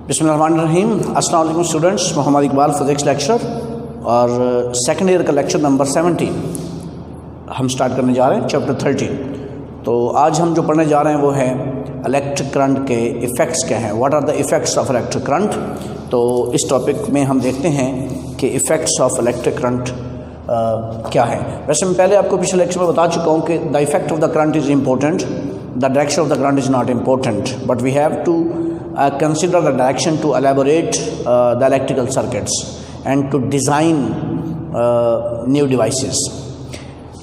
बिस्मिल्लाहिर्रहमानिर्रहीम। अस्सलाम वालेकुम students, Mohammad Iqbal physics lecture और सेकेंड ईयर का लेक्चर नंबर 17 हम स्टार्ट करने जा रहे हैं, चैप्टर 13। तो आज हम जो पढ़ने जा रहे हैं वो है इलेक्ट्रिक करंट के इफ़ेक्ट्स क्या हैं, what are the effects of electric current. तो इस टॉपिक में हम देखते हैं कि इफ़ेक्ट्स ऑफ इलेक्ट्रिक करंट क्या है। वैसे मैं पहले आपको पिछले लेक्चर में बता चुका हूँ कि the effect of the current is important, the direction of the current is not important, but we have to consider the direction to elaborate the electrical circuits and to design new devices।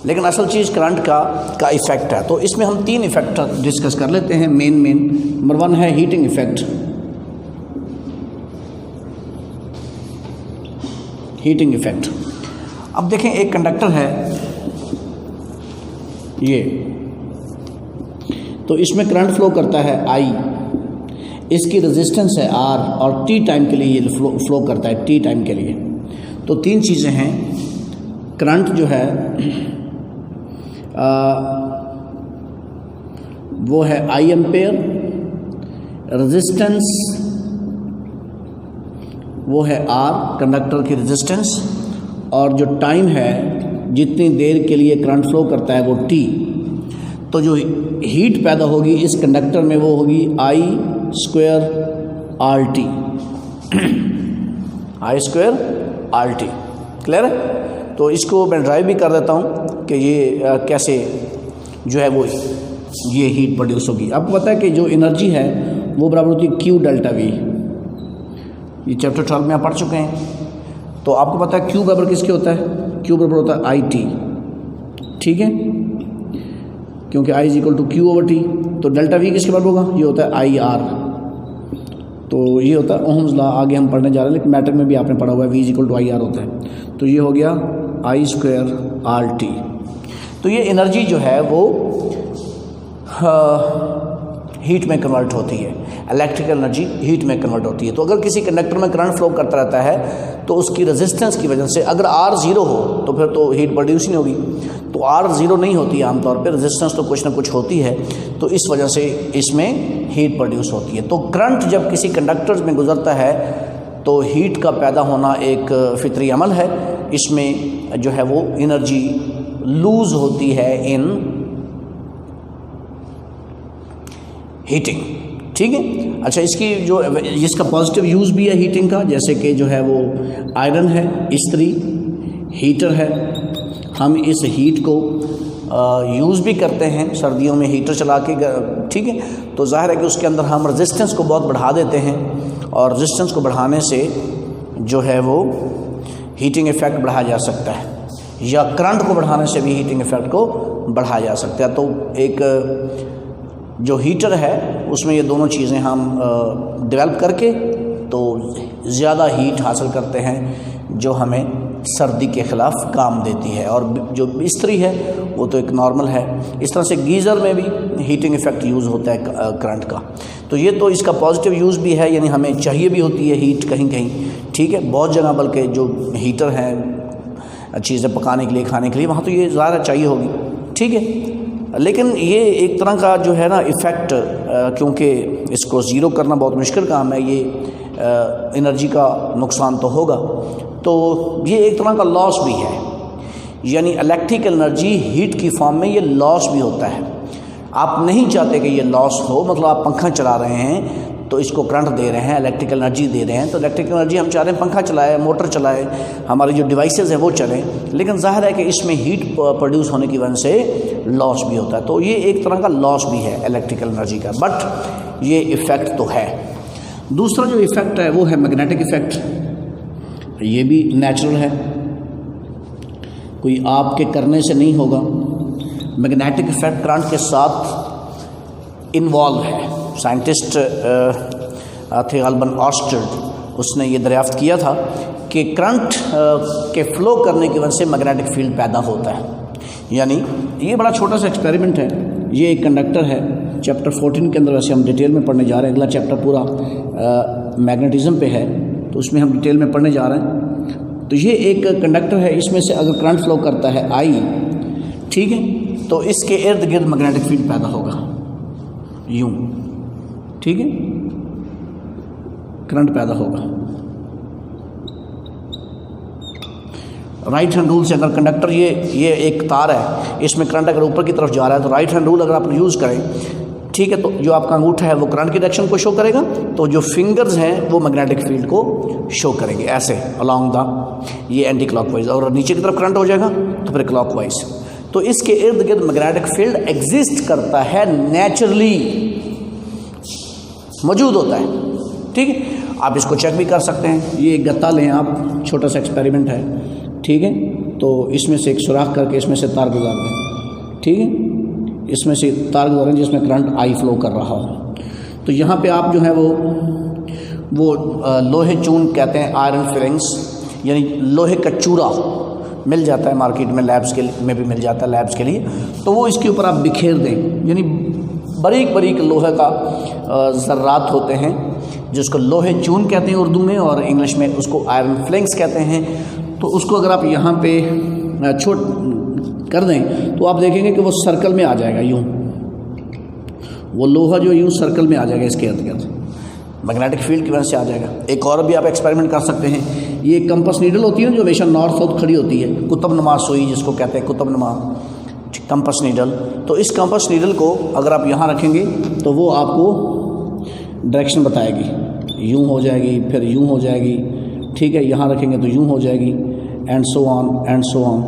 लेकिन असल चीज़ current का effect है। तो इसमें हम तीन effect discuss कर लेते हैं मेन। नंबर वन है हीटिंग इफ़ेक्ट। हीटिंग इफ़ेक्ट, अब देखें एक कंडक्टर है ये, तो इसमें करंट फ्लो करता है I, इसकी रेजिस्टेंस है R और T टाइम के लिए ये फ्लो करता है, T टाइम के लिए। तो तीन चीज़ें हैं, करंट जो है वो है I एम्पेयर, रेजिस्टेंस वो है R कंडक्टर की रेजिस्टेंस, और जो टाइम है जितनी देर के लिए करंट फ्लो करता है वो T। तो जो हीट पैदा होगी इस कंडक्टर में वो होगी I square RT, I square RT। Clear है? तो इसको मैं ड्राइव भी कर देता हूँ कि ये कैसे जो है वो ये हीट प्रोड्यूस होगी। आपको पता है कि जो एनर्जी है वो बराबर होती है Q डेल्टा V। ये चैप्टर 12 में आप पढ़ चुके हैं। तो आपको पता है Q बराबर किसके होता है? Q बराबर होता है IT, ठीक है, क्योंकि I is equal to Q over T। तो डेल्टा V किसके बराबर होगा? ये होता है IR। तो ये होता है ओहम्स लॉ, आगे हम पढ़ने जा रहे हैं, लेकिन मैट्रिक में भी आपने पढ़ा हुआ है V is equal to IR होता है। तो ये हो गया I स्क्वायर RT। तो ये एनर्जी जो है वो हीट में कन्वर्ट होती है, इलेक्ट्रिकल एनर्जी हीट में कन्वर्ट होती है। तो अगर किसी कंडक्टर में करंट फ्लो करता रहता है तो उसकी रेजिस्टेंस की वजह से अगर R ज़ीरो हो तो फिर तो हीट प्रोड्यूस नहीं होगी। तो R ज़ीरो नहीं होती है आमतौर पे, रेजिस्टेंस तो कुछ ना कुछ होती है, तो इस वजह से इसमें हीट प्रोड्यूस होती है। तो करंट जब किसी कंडक्टर में गुजरता है तो हीट का पैदा होना एक फितरी अमल है। इसमें जो है वो एनर्जी लूज़ होती है इन हीटिंग, ठीक है। अच्छा, इसका पॉजिटिव यूज़ भी है हीटिंग का, जैसे कि जो है वो आयरन है, इस्त्री, हीटर है। हम इस हीट को यूज़ भी करते हैं सर्दियों में हीटर चला के, ठीक है। तो ज़ाहिर है कि उसके अंदर हम रेजिस्टेंस को बहुत बढ़ा देते हैं, और रेजिस्टेंस को बढ़ाने से जो है वो हीटिंग इफ़ेक्ट बढ़ाया जा सकता है, या करंट को बढ़ाने से भी हीटिंग इफ़ेक्ट को बढ़ाया जा सकता है। तो एक जो हीटर है उसमें ये दोनों चीज़ें हम डेवलप करके तो ज़्यादा हीट हासिल करते हैं, जो हमें सर्दी के ख़िलाफ़ काम देती है। और जो इस्त्री है वो तो एक नॉर्मल है। इस तरह से गीज़र में भी हीटिंग इफ़ेक्ट यूज़ होता है करंट का। तो ये तो इसका पॉजिटिव यूज़ भी है, यानी हमें चाहिए भी होती है हीट कहीं कहीं, ठीक है, बहुत जगह। बल्कि जो हीटर हैं चीज़ें पकाने के लिए, खाने के लिए, वहाँ तो ये ज़्यादा चाहिए होगी, ठीक है। लेकिन ये एक तरह का जो है ना इफ़ेक्ट, क्योंकि इसको ज़ीरो करना बहुत मुश्किल काम है, ये एनर्जी का नुकसान तो होगा, तो ये एक तरह का लॉस भी है। यानी इलेक्ट्रिकल एनर्जी हीट की फॉर्म में ये लॉस भी होता है। आप नहीं चाहते कि ये लॉस हो, मतलब आप पंखा चला रहे हैं तो इसको करंट दे रहे हैं, इलेक्ट्रिकल एनर्जी दे रहे हैं। तो इलेक्ट्रिकल एनर्जी हम चाह रहे हैं पंखा चलाए, मोटर चलाए, हमारी जो डिवाइसेस है वो चलें, लेकिन जाहिर है कि इसमें हीट प्रोड्यूस होने की वजह से लॉस भी होता है। तो ये एक तरह का लॉस भी है इलेक्ट्रिकल एनर्जी का, बट ये इफ़ेक्ट तो है। दूसरा जो इफ़ेक्ट है वो है मैग्नेटिक इफ़ेक्ट। ये भी नेचुरल है, कोई आपके करने से नहीं होगा। मैग्नेटिक इफ़ेक्ट करंट के साथ इन्वॉल्व है। साइंटिस्ट थे गालिबन ऑर्स्टेड, उसने ये दरियाफ्त किया था कि करंट के फ़्लो करने की वजह से मैग्नेटिक फील्ड पैदा होता है। यानी ये बड़ा छोटा सा एक्सपेरिमेंट है। ये एक कंडक्टर है, चैप्टर 14 के अंदर वैसे हम डिटेल में पढ़ने जा रहे हैं। अगला चैप्टर पूरा मैग्नेटिज़म पे है, तो उसमें हम डिटेल में पढ़ने जा रहे हैं। तो ये एक कंडक्टर है, इसमें से अगर करंट फ्लो करता है I, ठीक है, तो इसके इर्द गिर्द मैग्नेटिक फील्ड पैदा होगा यूं, ठीक है। करंट पैदा होगा। राइट हैंड रूल से अगर कंडक्टर ये एक तार है, इसमें करंट अगर ऊपर की तरफ जा रहा है तो राइट हैंड रूल अगर आप यूज़ करें, ठीक है, तो जो आपका अंगूठा है वो करंट की डायरेक्शन को शो करेगा, तो जो फिंगर्स हैं वो मैग्नेटिक फील्ड को शो करेंगे ऐसे अलोंग द ये एंटी क्लॉकवाइज, और नीचे की तरफ करंट हो जाएगा तो फिर क्लॉकवाइज। तो इसके इर्द गिर्द मैग्नेटिक फील्ड एग्जिस्ट करता है, नेचुरली मौजूद होता है, ठीक है। आप इसको चेक भी कर सकते हैं। ये एक गत्ता लें आप, छोटा सा एक्सपेरिमेंट है, ठीक है। तो इसमें से एक सुराख करके इसमें से तार गुजार दें, ठीक है, इसमें से तार गुजारें जिसमें करंट आई फ्लो कर रहा हो। तो यहाँ पे आप जो है वो लोहे चून कहते हैं, आयरन फिलिंग्स, यानी लोहे का चूरा मिल जाता है मार्केट में, लैब्स के में भी मिल जाता है लैब्स के लिए। तो वो इसके ऊपर आप बिखेर दें, यानी बारीक बारीक लोहे का ज़र्रात होते हैं जिसको लोहे चून कहते हैं उर्दू में, और इंग्लिश में उसको आयरन फिलिंग्स कहते हैं। तो उसको अगर आप यहाँ पे छोट कर दें तो आप देखेंगे कि वो सर्कल में आ जाएगा, यूँ वो लोहा जो यूँ सर्कल में आ जाएगा, इसके इर्द गिर्द मैग्नेटिक फील्ड की वजह से आ जाएगा। एक और भी आप एक्सपेरिमेंट कर सकते हैं। ये कंपास नीडल होती है जो हमेशा नॉर्थ साउथ खड़ी होती है, कुतुबनुमा सुई जिसको कहते हैं, कुतुबनुमा कंपास नीडल। तो इस कंपास नीडल को अगर आप यहाँ रखेंगे तो वो आपको डायरेक्शन बताएगी, यूँ हो जाएगी, फिर यूँ हो जाएगी, ठीक है, यहाँ रखेंगे तो यूँ हो जाएगी, एंड सो ऑन,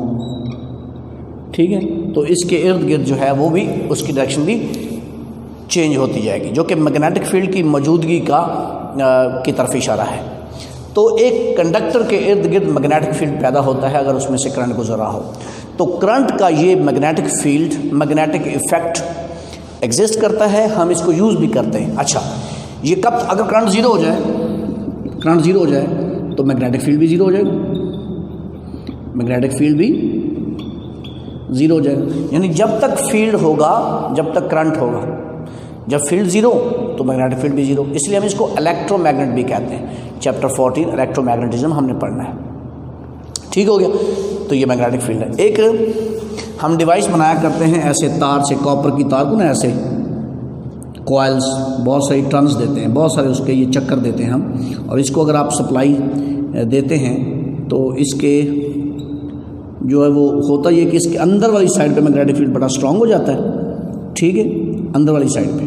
ठीक है। तो इसके इर्द गिर्द जो है वो भी उसकी डायरेक्शन भी चेंज होती जाएगी, जो कि मैग्नेटिक फील्ड की मौजूदगी की तरफ इशारा है। तो एक कंडक्टर के इर्द गिर्द मैग्नेटिक फील्ड पैदा होता है अगर उसमें से करंट गुजर रहा हो। तो करंट का ये magnetic field, magnetic effect exist करता है, हम इसको यूज़ भी करते हैं। अच्छा, ये कब, अगर करंट ज़ीरो हो जाए तो मैग्नेटिक फील्ड भी ज़ीरो हो जाएगा, मैग्नेटिक फील्ड भी ज़ीरो हो जाएगा। यानी जब तक फील्ड होगा, जब तक करंट होगा, जब फील्ड ज़ीरो तो मैग्नेटिक फील्ड भी ज़ीरो। इसलिए हम इसको इलेक्ट्रोमैग्नेट भी कहते हैं। चैप्टर 14 इलेक्ट्रोमैग्नेटिज्म हमने पढ़ना है, ठीक हो गया। तो ये मैग्नेटिक फील्ड है। एक हम डिवाइस बनाया करते हैं ऐसे तार से, कॉपर की तार को ना ऐसे कॉइल्स, बहुत सारी टर्न्स देते हैं, बहुत सारे उसके ये चक्कर देते हैं हम, और इसको अगर आप सप्लाई देते हैं तो इसके जो है वो होता ये कि इसके अंदर वाली साइड पे मैग्नेटिक फील्ड बड़ा स्ट्रांग हो जाता है, ठीक है, अंदर वाली साइड पे,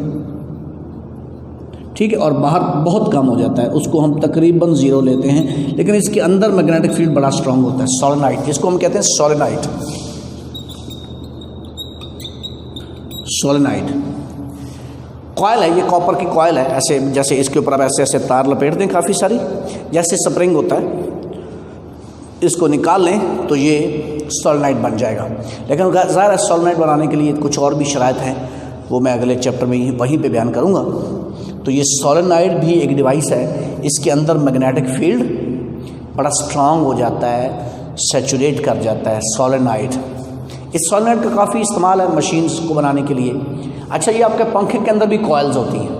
ठीक है, और बाहर बहुत कम हो जाता है, उसको हम तकरीबन ज़ीरो लेते हैं। लेकिन इसके अंदर मैग्नेटिक फील्ड बड़ा स्ट्रांग होता है, सोलेनाइड जिसको हम कहते हैं, सोलेनाइड कॉयल है, ये कॉपर की कॉयल है, ऐसे जैसे इसके ऊपर आप ऐसे ऐसे तार लपेट दें काफ़ी सारी, जैसे स्प्रिंग होता है, इसको निकाल लें तो ये सोलेनाइड बन जाएगा। लेकिन ज़ाहिर है सोलेनाइड बनाने के लिए कुछ और भी शराइत हैं, वो मैं अगले चैप्टर में वहीं पे बयान करूँगा। तो ये सोलेनाइड भी एक डिवाइस है, इसके अंदर मैग्नेटिक फील्ड बड़ा स्ट्रांग हो जाता है, सैचुरेट कर जाता है सोलेनाइड। इस सोलेनाइड का काफ़ी इस्तेमाल है मशीन्स को बनाने के लिए। अच्छा, ये आपके पंखे के अंदर भी कॉइल्स होती हैं।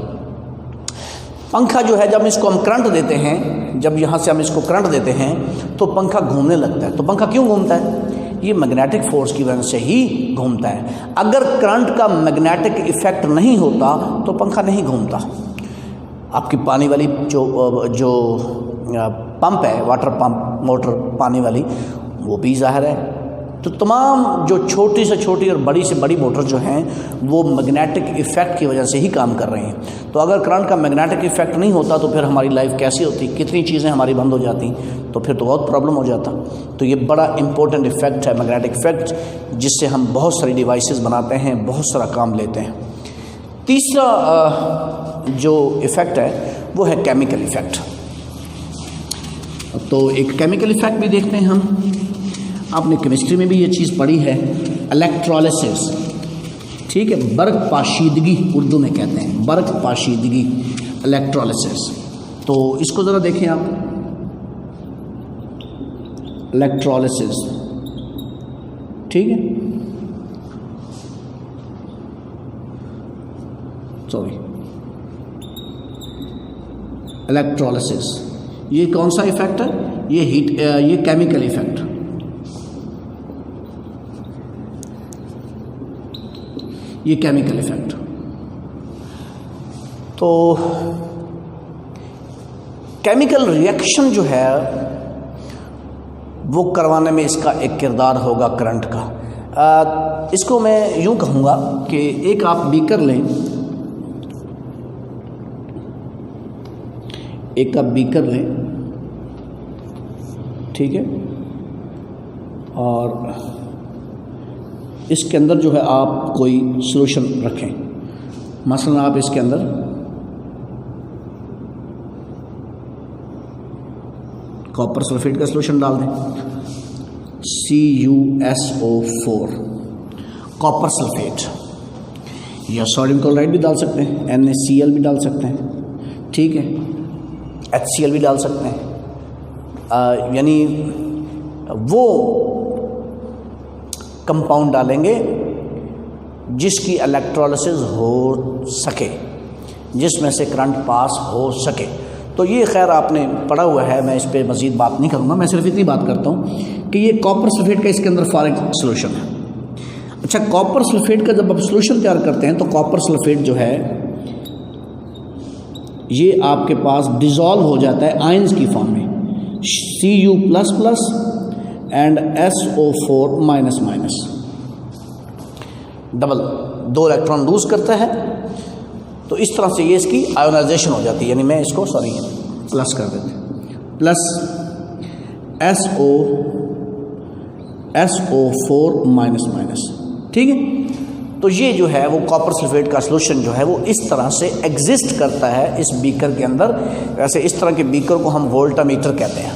पंखा जो है, जब इसको हम करंट देते हैं, जब यहाँ से हम इसको करंट देते हैं तो पंखा घूमने लगता है। तो पंखा क्यों घूमता है? ये मैग्नेटिक फोर्स की वजह से ही घूमता है। अगर करंट का मैग्नेटिक इफेक्ट नहीं होता तो पंखा नहीं घूमता। आपकी पानी वाली जो पंप है, वाटर पंप, मोटर पानी वाली, वो भी ज़ाहिर है। तो तमाम जो छोटी से छोटी और बड़ी से बड़ी मोटर जो हैं वो मैग्नेटिक इफ़ेक्ट की वजह से ही काम कर रही हैं। तो अगर करंट का मैग्नेटिक इफ़ेक्ट नहीं होता तो फिर हमारी लाइफ कैसी होती, कितनी चीज़ें हमारी बंद हो जाती, तो फिर तो बहुत प्रॉब्लम हो जाता। तो ये बड़ा इंपॉर्टेंट इफ़ेक्ट है मैग्नेटिक इफ़ेक्ट, जिससे हम बहुत सारी डिवाइसेस बनाते हैं, बहुत सारा काम लेते हैं। तीसरा जो इफ़ेक्ट है वो है केमिकल इफ़ेक्ट। तो एक केमिकल इफ़ेक्ट भी देखते हैं हम। आपने केमिस्ट्री में भी ये चीज़ पढ़ी है, इलेक्ट्रोलिसिस, ठीक है, बर्क पाशीदगी उर्दू में कहते हैं, बर्क पाशीदगी, इलेक्ट्रोलिसिस। तो इसको ज़रा देखें आप, इलेक्ट्रोलिसिस, ठीक है, सॉरी, इलेक्ट्रोलिसिस, ये कौन सा इफेक्ट है? ये हीट, ये केमिकल इफेक्ट, ये केमिकल इफेक्ट। तो केमिकल रिएक्शन जो है वो करवाने में इसका एक किरदार होगा करंट का। इसको मैं यूं कहूँगा कि एक आप बीकर लें, एक आप बीकर लें, ठीक है, और इसके अंदर जो है आप कोई सॉल्यूशन रखें। मसलन आप इसके अंदर कॉपर सल्फेट का सॉल्यूशन डाल दें, CuSO4 कॉपर सल्फेट, या सोडियम क्लोराइड भी डाल सकते हैं, NaCl भी डाल सकते हैं, ठीक है, HCl भी डाल सकते हैं। यानी वो कंपाउंड डालेंगे जिसकी इलेक्ट्रोलिसिस हो सके, जिसमें से करंट पास हो सके। तो ये खैर आपने पढ़ा हुआ है, मैं इस पर मज़ीद बात नहीं करूँगा, मैं सिर्फ इतनी बात करता हूँ कि ये कॉपर सल्फेट का इसके अंदर फॉरेन सॉल्यूशन है। अच्छा, कॉपर सल्फेट का जब आप सॉल्यूशन तैयार करते हैं तो कॉपर सल्फेट जो है ये आपके पास डिज़ोल्व हो जाता है आयंस की फॉर्म में, Cu++ and SO4-, double 2 electron lose करता है। तो इस तरह से ये इसकी आयोनाइजेशन हो जाती है, यानी मैं इसको प्लस कर देते हैं, प्लस SO4-, ठीक है। तो ये जो है वो कॉपर सल्फेट का सॉल्यूशन जो है वो इस तरह से एग्जिस्ट करता है इस बीकर के अंदर। वैसे इस तरह के बीकर को हम वोल्टामीटर कहते हैं।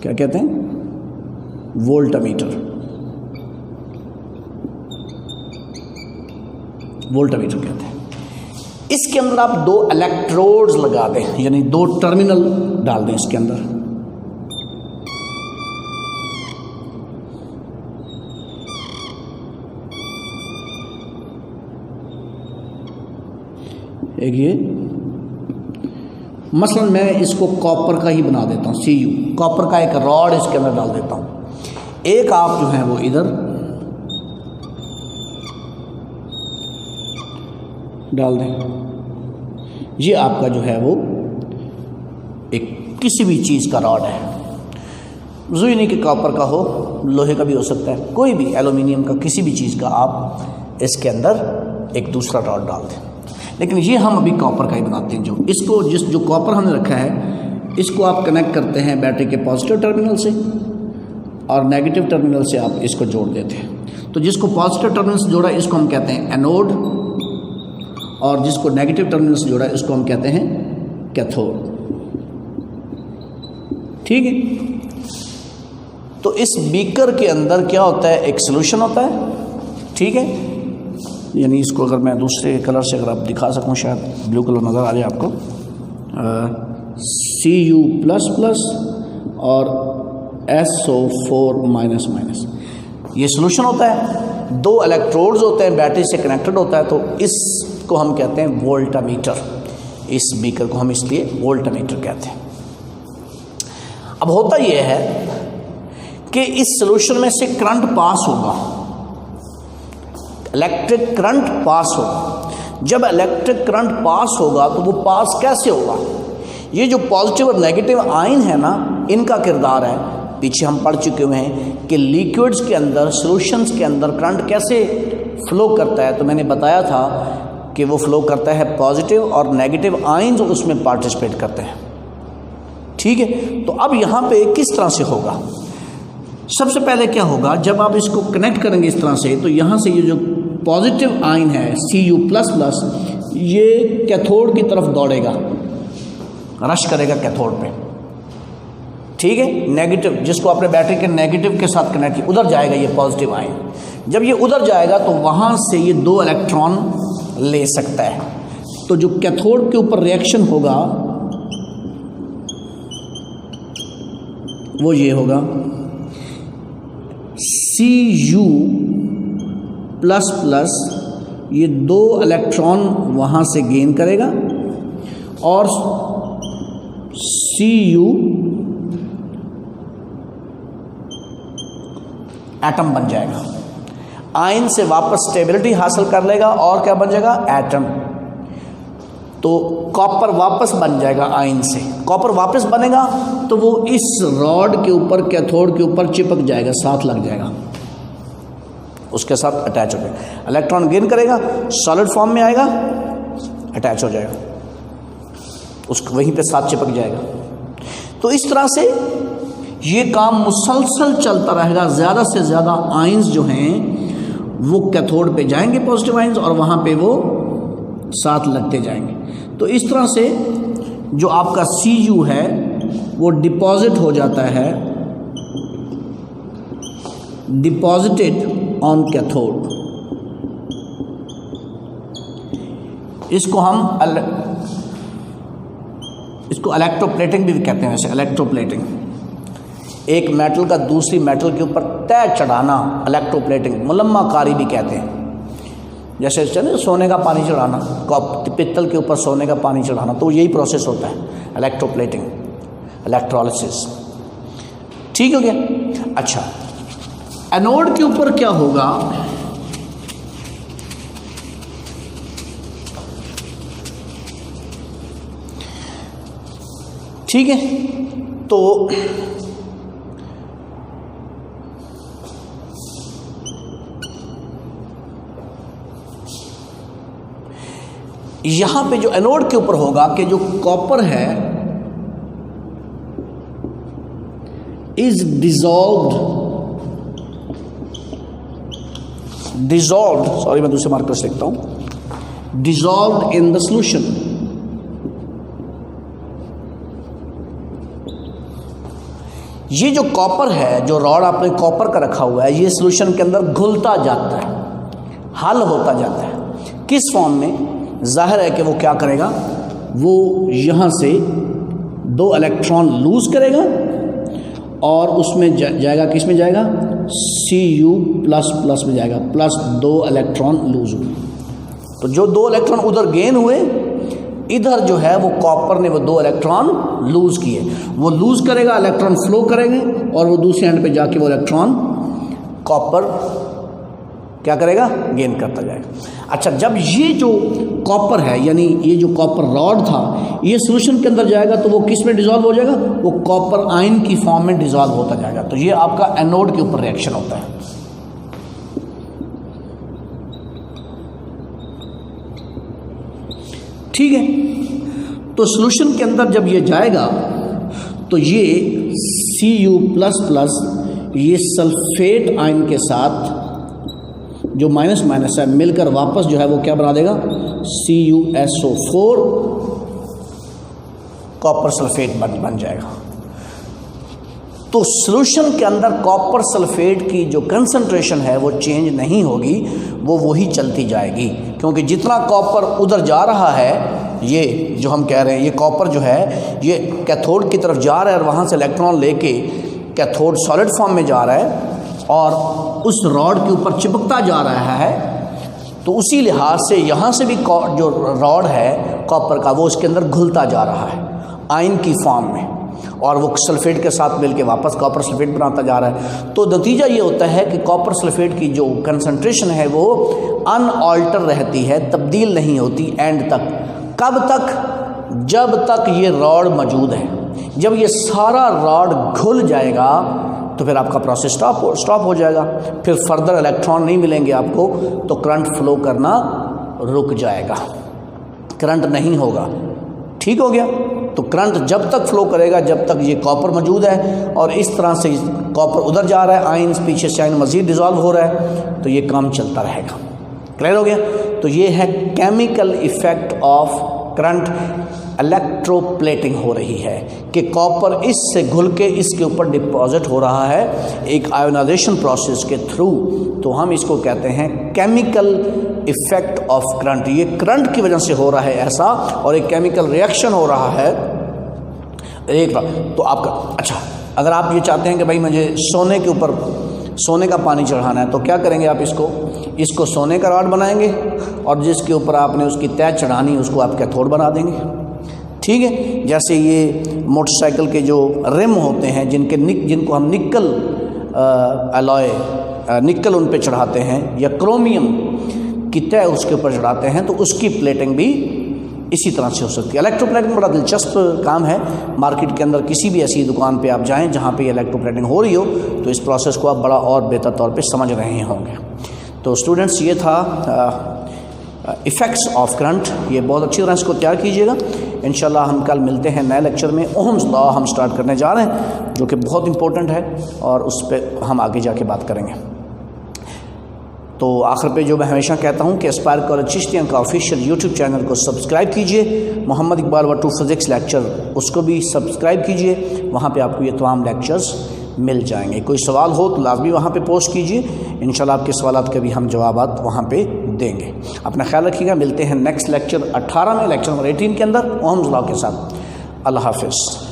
क्या कहते हैं? वोल्टामीटर, वोल्टामीटर कहते हैं। इसके अंदर आप 2 इलेक्ट्रोड्स लगा दें, यानी 2 टर्मिनल डाल दें इसके अंदर। एक ये, मसलन मैं इसको कॉपर का ही बना देता हूँ, Cu, कॉपर का एक रॉड इसके अंदर डाल देता हूँ। एक आप जो है वो इधर डाल दें। ये आपका जो है वो एक किसी भी चीज़ का रॉड है, ज़रूरी नहीं कि कॉपर का हो, लोहे का भी हो सकता है, कोई भी एल्युमिनियम का, किसी भी चीज़ का आप इसके अंदर एक दूसरा रॉड डाल दें। लेकिन ये हम अभी कॉपर का ही बनाते हैं। जो कॉपर हमने रखा है इसको आप कनेक्ट करते हैं बैटरी के पॉजिटिव टर्मिनल से, और नेगेटिव टर्मिनल से आप इसको जोड़ देते हैं। तो जिसको पॉजिटिव टर्मिनल से जोड़ा इसको हम कहते हैं एनोड, और जिसको नेगेटिव टर्मिनल से जोड़ा इसको हम कहते हैं कैथोड, ठीक है। तो इस बीकर के अंदर क्या होता है, एक सॉल्यूशन होता है, ठीक है। यानी इसको अगर मैं दूसरे कलर से अगर आप दिखा सकूं, शायद ब्लू कलर नज़र आ जाए आपको, Cu++ और SO4-, ये सॉल्यूशन होता है। 2 इलेक्ट्रोड्स होते हैं, बैटरी से कनेक्टेड होता है। तो इसको हम कहते हैं वोल्टामीटर। इस बीकर को हम इसलिए वोल्टामीटर कहते हैं। अब होता यह है कि इस सॉल्यूशन में से करंट पास होगा, इलेक्ट्रिक करंट पास होगा। जब इलेक्ट्रिक करंट पास होगा तो वो पास कैसे होगा? ये जो पॉजिटिव और नेगेटिव आयन है ना, इनका किरदार है। पीछे हम पढ़ चुके हुए हैं कि लिक्विड्स के अंदर, सॉल्यूशंस के अंदर करंट कैसे फ्लो करता है। तो मैंने बताया था कि वो फ्लो करता है, पॉजिटिव और नेगेटिव आयन्स उसमें पार्टिसिपेट करते हैं, ठीक है। तो अब यहाँ पे किस तरह से होगा? सबसे पहले क्या होगा, जब आप इसको कनेक्ट करेंगे इस तरह से, तो यहाँ से ये जो पॉजिटिव आयन है Cu++, ये कैथोड की तरफ दौड़ेगा, रश करेगा कैथोड पे, ठीक है। नेगेटिव, जिसको आपने बैटरी के नेगेटिव के साथ कनेक्ट किया, उधर जाएगा ये पॉजिटिव आयन। जब ये उधर जाएगा तो वहाँ से ये 2 इलेक्ट्रॉन ले सकता है। तो जो कैथोड के ऊपर रिएक्शन होगा वो ये होगा, Cu++, ये 2 इलेक्ट्रॉन वहाँ से गेन करेगा और Cu एटम बन जाएगा, आयन से वापस स्टेबिलिटी हासिल कर लेगा और क्या बन जाएगा? एटम। तो कॉपर वापस बन जाएगा आयन से। कॉपर वापस बनेगा तो वो इस रॉड के ऊपर, कैथोड के ऊपर चिपक जाएगा, साथ लग जाएगा, उसके साथ अटैच हो जाएगा। इलेक्ट्रॉन गेन करेगा, सॉलिड फॉर्म में आएगा, अटैच हो जाएगा, उसको वहीं पे साथ चिपक जाएगा। तो इस तरह से ये काम मुसलसल चलता रहेगा। ज़्यादा से ज़्यादा आयंस जो हैं वो कैथोड पे जाएंगे, पॉजिटिव आयंस, और वहाँ पे वो साथ लगते जाएंगे। तो इस तरह से जो आपका Cu है वो डिपॉजिट हो जाता है, डिपॉजिटेड ऑन कैथोड। इसको इलेक्ट्रोप्लेटिंग भी कहते हैं। वैसे इलेक्ट्रोप्लेटिंग, एक मेटल का दूसरी मेटल के ऊपर तय चढ़ाना, इलेक्ट्रोप्लेटिंग, मुलम्माकारी भी कहते हैं। जैसे चले सोने का पानी चढ़ाना, पित्तल के ऊपर सोने का पानी चढ़ाना, तो यही प्रोसेस होता है, इलेक्ट्रोप्लेटिंग, इलेक्ट्रोलिसिस। ठीक हो गया। अच्छा, एनोड के ऊपर क्या होगा? ठीक है, तो यहां पे जो एनोड के ऊपर होगा कि जो कॉपर है इज डिजॉल्व्ड, सॉरी मैं दूसरे मार्कर से लिखता हूं, डिजॉल्व्ड इन द सॉल्यूशन। ये जो कॉपर है, जो रॉड आपने कॉपर का रखा हुआ है, ये सॉल्यूशन के अंदर घुलता जाता है, हल होता जाता है। किस फॉर्म में? जाहिर है कि वो क्या करेगा, वो यहाँ से 2 इलेक्ट्रॉन लूज करेगा और उसमें जाएगा, किस में जाएगा? Cu++ में जाएगा, प्लस 2 इलेक्ट्रॉन लूज हुए। तो जो 2 इलेक्ट्रॉन उधर गेन हुए, इधर जो है वो कॉपर ने वो 2 इलेक्ट्रॉन लूज किए, वो लूज करेगा, इलेक्ट्रॉन फ्लो करेंगे और वो दूसरे एंड पे जाके वो इलेक्ट्रॉन कॉपर क्या करेगा? गेन करता जाएगा। अच्छा, जब ये जो कॉपर है, यानी ये जो कॉपर रॉड था, ये सॉल्यूशन के अंदर जाएगा तो वो किस में डिसॉल्व हो जाएगा? वो कॉपर आयन की फॉर्म में डिसॉल्व होता जाएगा। तो ये आपका एनोड के ऊपर रिएक्शन होता है। ठीक है, तो सॉल्यूशन के अंदर जब ये जाएगा तो ये Cu++ ये सल्फेट आयन के साथ जो माइनस माइनस है मिलकर वापस जो है वो क्या बना देगा? CuSO4, कॉपर सल्फेट बन जाएगा। तो सॉल्यूशन के अंदर कॉपर सल्फेट की जो कंसंट्रेशन है वो चेंज नहीं होगी, वो वही चलती जाएगी, क्योंकि जितना कॉपर उधर जा रहा है, ये जो हम कह रहे हैं, ये कॉपर जो है ये कैथोड की तरफ जा रहा है और वहाँ से इलेक्ट्रॉन लेके कैथोड सॉलिड फॉर्म में जा रहा है और उस रॉड के ऊपर चिपकता जा रहा है। तो उसी लिहाज से यहाँ से भी जो रॉड है कॉपर का, वो उसके अंदर घुलता जा रहा है आयन की फॉर्म में, और वो सल्फेट के साथ मिलके वापस कॉपर सल्फेट बनाता जा रहा है। तो नतीजा ये होता है कि कॉपर सल्फेट की जो कंसंट्रेशन है वो अनऑल्टर रहती है, तब्दील नहीं होती एंड तक। कब तक? जब तक ये रॉड मौजूद है। जब ये सारा रॉड घुल जाएगा तो फिर आपका प्रोसेस स्टॉप हो जाएगा, फिर फर्दर इलेक्ट्रॉन नहीं मिलेंगे आपको, तो करंट फ्लो करना रुक जाएगा, करंट नहीं होगा। ठीक हो गया? तो करंट जब तक फ्लो करेगा जब तक ये कॉपर मौजूद है, और इस तरह से कॉपर उधर जा रहा है, आयन पीछे से आयन मज़ीद डिज़ोल्व हो रहा है, तो ये काम चलता रहेगा। क्लियर हो गया? तो ये है chemical effect of current. Electroplating हो रही है कि कॉपर इससे घुल के इसके ऊपर डिपॉजिट हो रहा है एक आयोनाइजेशन प्रोसेस के थ्रू। तो हम इसको कहते हैं केमिकल इफेक्ट ऑफ करंट। ये करंट की वजह से हो रहा है ऐसा, और एक केमिकल रिएक्शन हो रहा है एक बार। तो आपका अच्छा, अगर आप ये चाहते हैं कि भाई मुझे सोने के ऊपर सोने का पानी चढ़ाना है, तो क्या करेंगे आप? इसको सोने का रॉड बनाएंगे और जिसके ऊपर आपने उसकी तय चढ़ानी उसको आप कैथोड बना देंगे। ठीक है? जैसे ये मोटरसाइकिल के जो रिम होते हैं जिनको हम निकल अलॉय निकल उन पे चढ़ाते हैं, या क्रोमियम की तय उसके ऊपर चढ़ाते हैं, तो उसकी प्लेटिंग भी इसी तरह से हो सकती है। इलेक्ट्रोप्लेटिंग बड़ा दिलचस्प काम है। मार्केट के अंदर किसी भी ऐसी दुकान पे आप जाएं जहाँ पे इलेक्ट्रोप्लेटिंग हो रही हो तो इस प्रोसेस को आप बड़ा और बेहतर तौर पे समझ रहे होंगे। तो स्टूडेंट्स, ये था इफ़ेक्ट्स ऑफ करंट। ये बहुत अच्छी तरह इसको तैयार कीजिएगा। इंशाल्लाह हम कल मिलते हैं नए लेक्चर में। ओहम्स लॉ हम स्टार्ट करने जा रहे हैं जो कि बहुत इंपॉर्टेंट है और उस पर हम आगे जाके बात करेंगे। तो आखिर पे जो मैं हमेशा कहता हूँ कि एस्पायर कॉलेज चिश्तियाँ का ऑफिशियल यूट्यूब चैनल को सब्सक्राइब कीजिए। मोहम्मद इकबाल वट्टू फिज़िक्स लेक्चर उसको भी सब्सक्राइब कीजिए। वहाँ पे आपको ये तमाम लेक्चर्स मिल जाएंगे। कोई सवाल हो तो लाजमी वहाँ पे पोस्ट कीजिए। इंशाल्लाह आपके सवालात के भी हम जवाबात वहाँ पे देंगे। अपना ख्याल रखिएगा। मिलते हैं नेक्स्ट लेक्चर 18 में, लेक्चर नंबर 18 के अंदर ओहम्स लॉ के साथ। अल्लाह हाफ़िज़।